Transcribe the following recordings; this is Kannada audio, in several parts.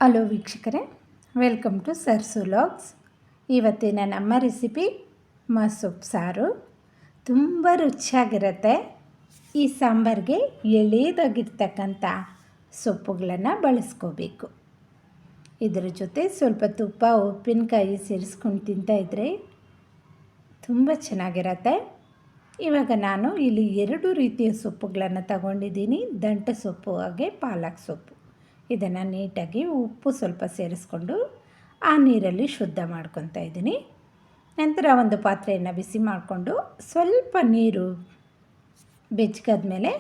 ಹಲೋ ವೀಕ್ಷಕರೇ, ವೆಲ್ಕಮ್ ಟು ಸರ್ಸು ವ್ಲಾಗ್ಸ್. ಇವತ್ತಿನ ನಮ್ಮ ರೆಸಿಪಿ ಮಸೊಪ್ಪು ಸಾರು. ತುಂಬ ರುಚಿಯಾಗಿರುತ್ತೆ. ಈ ಸಾಂಬಾರಿಗೆ ಎಳೆದಾಗಿರ್ತಕ್ಕಂಥ ಸೊಪ್ಪುಗಳನ್ನು ಬಳಸ್ಕೋಬೇಕು. ಇದರ ಜೊತೆ ಸ್ವಲ್ಪ ತುಪ್ಪ ಉಪ್ಪಿನಕಾಯಿ ಸೇರಿಸ್ಕೊಂಡು ತಿಂತಾಯಿದ್ರೆ ತುಂಬ ಚೆನ್ನಾಗಿರತ್ತೆ. ಇವಾಗ ನಾನು ಇಲ್ಲಿ 2 ರೀತಿಯ ಸೊಪ್ಪುಗಳನ್ನು ತಗೊಂಡಿದ್ದೀನಿ. ದಂಟು ಸೊಪ್ಪು ಹಾಗೆ ಪಾಲಕ್ ಸೊಪ್ಪು. ಇದನ್ನು ನೀಟಾಗಿ ಉಪ್ಪು ಸ್ವಲ್ಪ ಸೇರಿಸ್ಕೊಂಡು ಆ ನೀರಲ್ಲಿ ಶುದ್ಧ ಮಾಡ್ಕೊತಾ ಇದ್ದೀನಿ. ನಂತರ ಒಂದು ಪಾತ್ರೆಯನ್ನು ಬಿಸಿ ಮಾಡಿಕೊಂಡು ಸ್ವಲ್ಪ ನೀರು ಬೆಚ್ಚಗಾದ್ಮೇಲೆ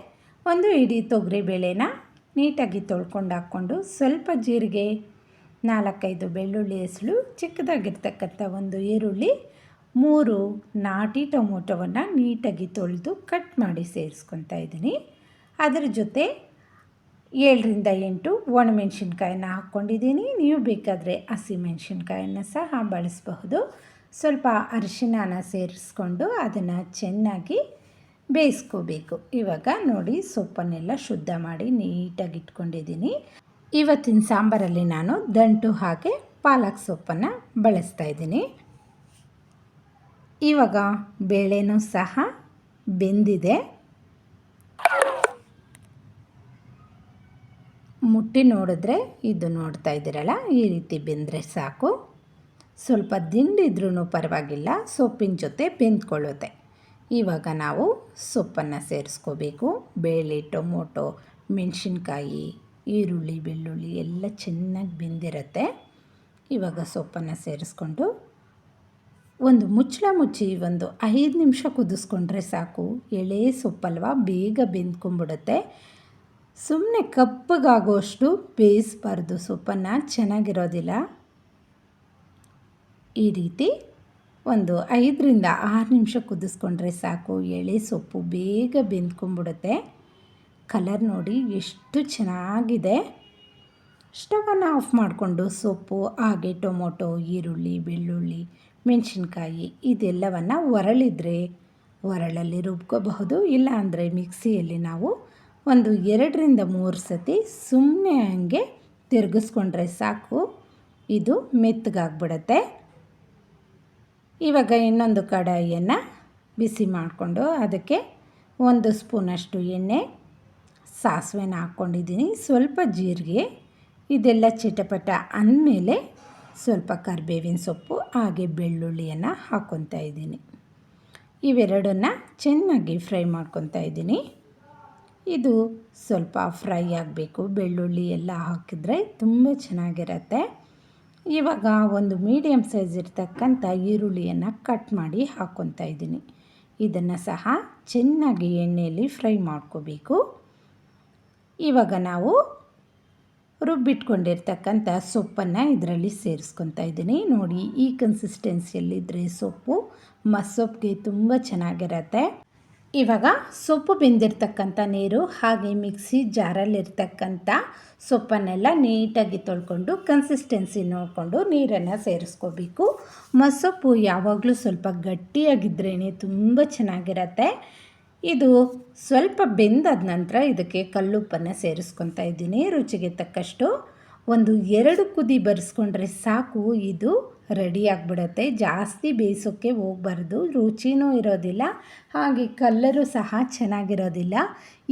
ಒಂದು ಇಡೀ ತೊಗರಿಬೇಳೆನ ನೀಟಾಗಿ ತೊಳ್ಕೊಂಡು ಹಾಕ್ಕೊಂಡು ಸ್ವಲ್ಪ ಜೀರಿಗೆ, 4-5 ಬೆಳ್ಳುಳ್ಳಿ ಹೆಸಳು, ಚಿಕ್ಕದಾಗಿರ್ತಕ್ಕಂಥ ಒಂದು ಈರುಳ್ಳಿ, 3 ನಾಟಿ ಟೊಮೊಟೊವನ್ನು ನೀಟಾಗಿ ತೊಳೆದು ಕಟ್ ಮಾಡಿ ಸೇರಿಸ್ಕೊತಾ ಇದ್ದೀನಿ. ಅದರ ಜೊತೆ 7-8 ಒಣಮೆಣಸಿನ್ಕಾಯನ್ನು ಹಾಕ್ಕೊಂಡಿದ್ದೀನಿ. ನೀವು ಬೇಕಾದರೆ ಹಸಿಮೆಣಸಿನ್ಕಾಯನ್ನು ಸಹ ಬಳಸಬಹುದು. ಸ್ವಲ್ಪ ಅರಿಶಿನ ಸೇರಿಸ್ಕೊಂಡು ಅದನ್ನು ಚೆನ್ನಾಗಿ ಬೇಯಿಸ್ಕೋಬೇಕು. ಇವಾಗ ನೋಡಿ, ಸೊಪ್ಪನ್ನೆಲ್ಲ ಶುದ್ಧ ಮಾಡಿ ನೀಟಾಗಿ ಇಟ್ಕೊಂಡಿದ್ದೀನಿ. ಇವತ್ತಿನ ಸಾಂಬಾರಲ್ಲಿ ನಾನು ದಂಟು ಹಾಗೆ ಪಾಲಕ್ ಸೊಪ್ಪನ್ನು ಬಳಸ್ತಾ ಇದ್ದೀನಿ. ಇವಾಗ ಬೇಳೆನೂ ಸಹ ಬೆಂದಿದೆ. ಮುಟ್ಟಿ ನೋಡಿದ್ರೆ ಇದು ನೋಡ್ತಾ ಇದ್ದೀರಲ್ಲ, ಈ ರೀತಿ ಬೆಂದರೆ ಸಾಕು. ಸ್ವಲ್ಪ ದಿಂಡಿದ್ರೂ ಪರವಾಗಿಲ್ಲ, ಸೊಪ್ಪಿನ ಜೊತೆ ಬೆಂದ್ಕೊಳ್ಳುತ್ತೆ. ಇವಾಗ ನಾವು ಸೊಪ್ಪನ್ನು ಸೇರಿಸ್ಕೋಬೇಕು. ಬೇಳೆ, ಟೊಮೊಟೊ, ಮೆಣಸಿನ್ಕಾಯಿ, ಈರುಳ್ಳಿ, ಬೆಳ್ಳುಳ್ಳಿ ಎಲ್ಲ ಚೆನ್ನಾಗಿ ಬೆಂದಿರುತ್ತೆ. ಇವಾಗ ಸೊಪ್ಪನ್ನು ಸೇರಿಸ್ಕೊಂಡು ಒಂದು ಮುಚ್ಚಳ ಮುಚ್ಚಿ ಒಂದು 5 ನಿಮಿಷ ಕುದಿಸ್ಕೊಂಡ್ರೆ ಸಾಕು. ಎಳೆ ಸೊಪ್ಪಲ್ವ, ಬೇಗ ಬೆಂದ್ಕೊಂಡ್ಬಿಡುತ್ತೆ. ಸುಮ್ಮನೆ ಕಪ್ಪಗಾಗೋಷ್ಟು ಬೇಯಿಸಬಾರ್ದು, ಸೊಪ್ಪನ್ನು ಚೆನ್ನಾಗಿರೋದಿಲ್ಲ. ಈ ರೀತಿ ಒಂದು 5-6 ನಿಮಿಷ ಕುದಿಸ್ಕೊಂಡ್ರೆ ಸಾಕು. ಎಳೆ ಸೊಪ್ಪು ಬೇಗ ಬೆಂದ್ಕೊಂಡ್ಬಿಡುತ್ತೆ. ಕಲರ್ ನೋಡಿ ಎಷ್ಟು ಚೆನ್ನಾಗಿದೆ. ಸ್ಟವನ್ನು ಆಫ್ ಮಾಡಿಕೊಂಡು ಸೊಪ್ಪು ಹಾಗೆ ಟೊಮೊಟೊ, ಈರುಳ್ಳಿ, ಬೆಳ್ಳುಳ್ಳಿ, ಮೆಣಸಿನ್ಕಾಯಿ ಇದೆಲ್ಲವನ್ನು ಒರಳಲ್ಲಿ ರುಬ್ಕೋಬಹುದು. ಇಲ್ಲ ಅಂದರೆ ಮಿಕ್ಸಿಯಲ್ಲಿ ನಾವು ಒಂದು 2-3 ಸತಿ ಸುಮ್ಮನೆ ಹಂಗೆ ತಿರುಗಿಸ್ಕೊಂಡ್ರೆ ಸಾಕು, ಇದು ಮೆತ್ತಗಾಗ್ಬಿಡುತ್ತೆ. ಇವಾಗ ಇನ್ನೊಂದು ಕಡಾಯಿಯನ್ನು ಬಿಸಿ ಮಾಡಿಕೊಂಡು ಅದಕ್ಕೆ 1 ಸ್ಪೂನಷ್ಟು ಎಣ್ಣೆ, ಸಾಸಿವೆನ ಹಾಕ್ಕೊಂಡಿದ್ದೀನಿ, ಸ್ವಲ್ಪ ಜೀರಿಗೆ, ಇದೆಲ್ಲ ಚಿಟಪಟ ಅಂದಮೇಲೆ ಸ್ವಲ್ಪ ಕರಿಬೇವಿನ ಸೊಪ್ಪು ಹಾಗೆ ಬೆಳ್ಳುಳ್ಳಿಯನ್ನು ಹಾಕ್ಕೊತಾ ಇದ್ದೀನಿ. ಇವೆರಡನ್ನು ಚೆನ್ನಾಗಿ ಫ್ರೈ ಮಾಡ್ಕೊತಾ ಇದ್ದೀನಿ. ಇದು ಸ್ವಲ್ಪ ಫ್ರೈ ಆಗಬೇಕು. ಬೆಳ್ಳುಳ್ಳಿ ಎಲ್ಲ ಹಾಕಿದ್ರೆ ತುಂಬ ಚೆನ್ನಾಗಿರುತ್ತೆ. ಇವಾಗ ಒಂದು ಮೀಡಿಯಮ್ ಸೈಜ್ ಇರ್ತಕ್ಕಂಥ ಈರುಳ್ಳಿಯನ್ನು ಕಟ್ ಮಾಡಿ ಹಾಕ್ಕೊತಾ ಇದ್ದೀನಿ. ಇದನ್ನು ಸಹ ಚೆನ್ನಾಗಿ ಎಣ್ಣೆಯಲ್ಲಿ ಫ್ರೈ ಮಾಡ್ಕೋಬೇಕು. ಇವಾಗ ನಾವು ರುಬ್ಬಿಟ್ಕೊಂಡಿರ್ತಕ್ಕಂಥ ಸೊಪ್ಪನ್ನು ಇದರಲ್ಲಿ ಸೇರಿಸ್ಕೊತಾ ಇದ್ದೀನಿ. ನೋಡಿ, ಈ ಕನ್ಸಿಸ್ಟೆನ್ಸಿಯಲ್ಲಿದ್ದರೆ ಸೊಪ್ಪು ಮಸೊಪ್ಪಿಗೆ ತುಂಬ ಚೆನ್ನಾಗಿರುತ್ತೆ. ಇವಾಗ ಸೊಪ್ಪು ಬೆಂದಿರ್ತಕ್ಕಂಥ ನೀರು ಹಾಗೆ ಮಿಕ್ಸಿ ಜಾರಲ್ಲಿರ್ತಕ್ಕಂಥ ಸೊಪ್ಪನ್ನೆಲ್ಲ ನೀಟಾಗಿ ತೊಳ್ಕೊಂಡು ಕನ್ಸಿಸ್ಟೆನ್ಸಿ ನೋಡಿಕೊಂಡು ನೀರನ್ನು ಸೇರಿಸ್ಕೋಬೇಕು. ಮಸೊಪ್ಪು ಯಾವಾಗಲೂ ಸ್ವಲ್ಪ ಗಟ್ಟಿಯಾಗಿದ್ರೇ ತುಂಬ ಚೆನ್ನಾಗಿರುತ್ತೆ. ಇದು ಸ್ವಲ್ಪ ಬೆಂದಾದ ನಂತರ ಇದಕ್ಕೆ ಕಲ್ಲುಪ್ಪನ್ನು ಸೇರಿಸ್ಕೊತಾ ಇದ್ದೀನಿ. ರುಚಿಗೆ ತಕ್ಕಷ್ಟು ಒಂದು 2 ಕುದಿ ಬರೆಸ್ಕೊಂಡ್ರೆ ಸಾಕು, ಇದು ರೆಡಿ ಆಗಿಬಿಡುತ್ತೆ. ಜಾಸ್ತಿ ಬೇಯಿಸೋಕ್ಕೆ ಹೋಗಬಾರ್ದು, ರುಚಿನೂ ಇರೋದಿಲ್ಲ, ಹಾಗೆ ಕಲ್ಲರು ಸಹ ಚೆನ್ನಾಗಿರೋದಿಲ್ಲ.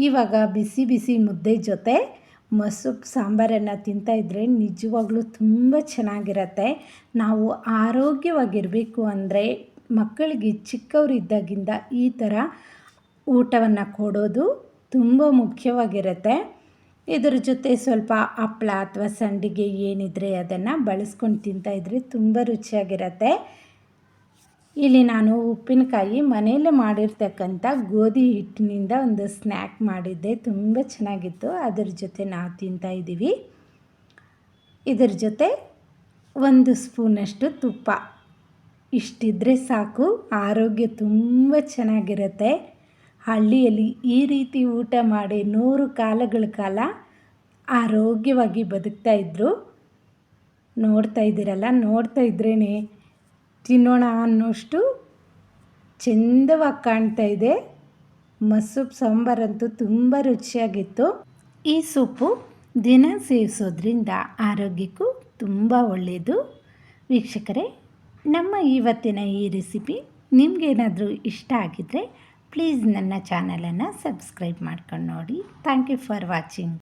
ಇವಾಗ ಬಿಸಿ ಬಿಸಿ ಮುದ್ದೆ ಜೊತೆ ಮಸೊಪ್ಪು ಸಾಂಬಾರನ್ನು ತಿಂತಾಯಿದ್ರೆ ನಿಜವಾಗ್ಲೂ ತುಂಬ ಚೆನ್ನಾಗಿರುತ್ತೆ. ನಾವು ಆರೋಗ್ಯವಾಗಿರಬೇಕು ಅಂದರೆ ಮಕ್ಕಳಿಗೆ ಚಿಕ್ಕವರಿದ್ದಾಗಿಂದ ಈ ಥರ ಊಟವನ್ನು ಕೊಡೋದು ತುಂಬ ಮುಖ್ಯವಾಗಿರುತ್ತೆ. ಇದರ ಜೊತೆ ಸ್ವಲ್ಪ ಹಪ್ಪಳ ಅಥವಾ ಸಂಡಿಗೆ ಏನಿದ್ರೆ ಅದನ್ನು ಬಳಸ್ಕೊಂಡು ತಿಂತಾಯಿದ್ರೆ ತುಂಬ ರುಚಿಯಾಗಿರುತ್ತೆ. ಇಲ್ಲಿ ನಾನು ಉಪ್ಪಿನಕಾಯಿ ಮನೆಯಲ್ಲೇ ಮಾಡಿರ್ತಕ್ಕಂಥ ಗೋಧಿ ಹಿಟ್ಟಿನಿಂದ ಒಂದು ಸ್ನ್ಯಾಕ್ ಮಾಡಿದ್ದೆ, ತುಂಬ ಚೆನ್ನಾಗಿತ್ತು. ಅದರ ಜೊತೆ ನಾವು ತಿಂತಾಯಿದ್ದೀವಿ. ಇದರ ಜೊತೆ 1 ಸ್ಪೂನಷ್ಟು ತುಪ್ಪ, ಇಷ್ಟಿದ್ರೆ ಸಾಕು. ಆರೋಗ್ಯ ತುಂಬ ಚೆನ್ನಾಗಿರುತ್ತೆ. ಹಳ್ಳಿಯಲ್ಲಿ ಈ ರೀತಿ ಊಟ ಮಾಡಿ 100 ಕಾಲಗಳ ಕಾಲ ಆರೋಗ್ಯವಾಗಿ ಬದುಕ್ತಾಯಿದ್ರು. ನೋಡ್ತಾ ಇದ್ದೀರಲ್ಲ, ನೋಡ್ತಾ ಇದ್ರೇ ತಿನ್ನೋಣ ಅನ್ನೋಷ್ಟು ಚೆಂದವಾಗಿ ಕಾಣ್ತಾ ಇದೆ. ಮಸೊಪ್ಪು ಸಾಂಬಾರಂತೂ ತುಂಬ ರುಚಿಯಾಗಿತ್ತು. ಈ ಸೊಪ್ಪು ದಿನ ಸೇವಿಸೋದ್ರಿಂದ ಆರೋಗ್ಯಕ್ಕೂ ತುಂಬ ಒಳ್ಳೆಯದು. ವೀಕ್ಷಕರೇ, ನಮ್ಮ ಇವತ್ತಿನ ಈ ರೆಸಿಪಿ ನಿಮಗೇನಾದರೂ ಇಷ್ಟ ಆಗಿದ್ದರೆ ಪ್ಲೀಸ್ ನನ್ನ ಚಾನಲನ್ನು ಸಬ್ಸ್ಕ್ರೈಬ್ ಮಾಡ್ಕೊಂಡು ನೋಡಿ. Thank you for watching.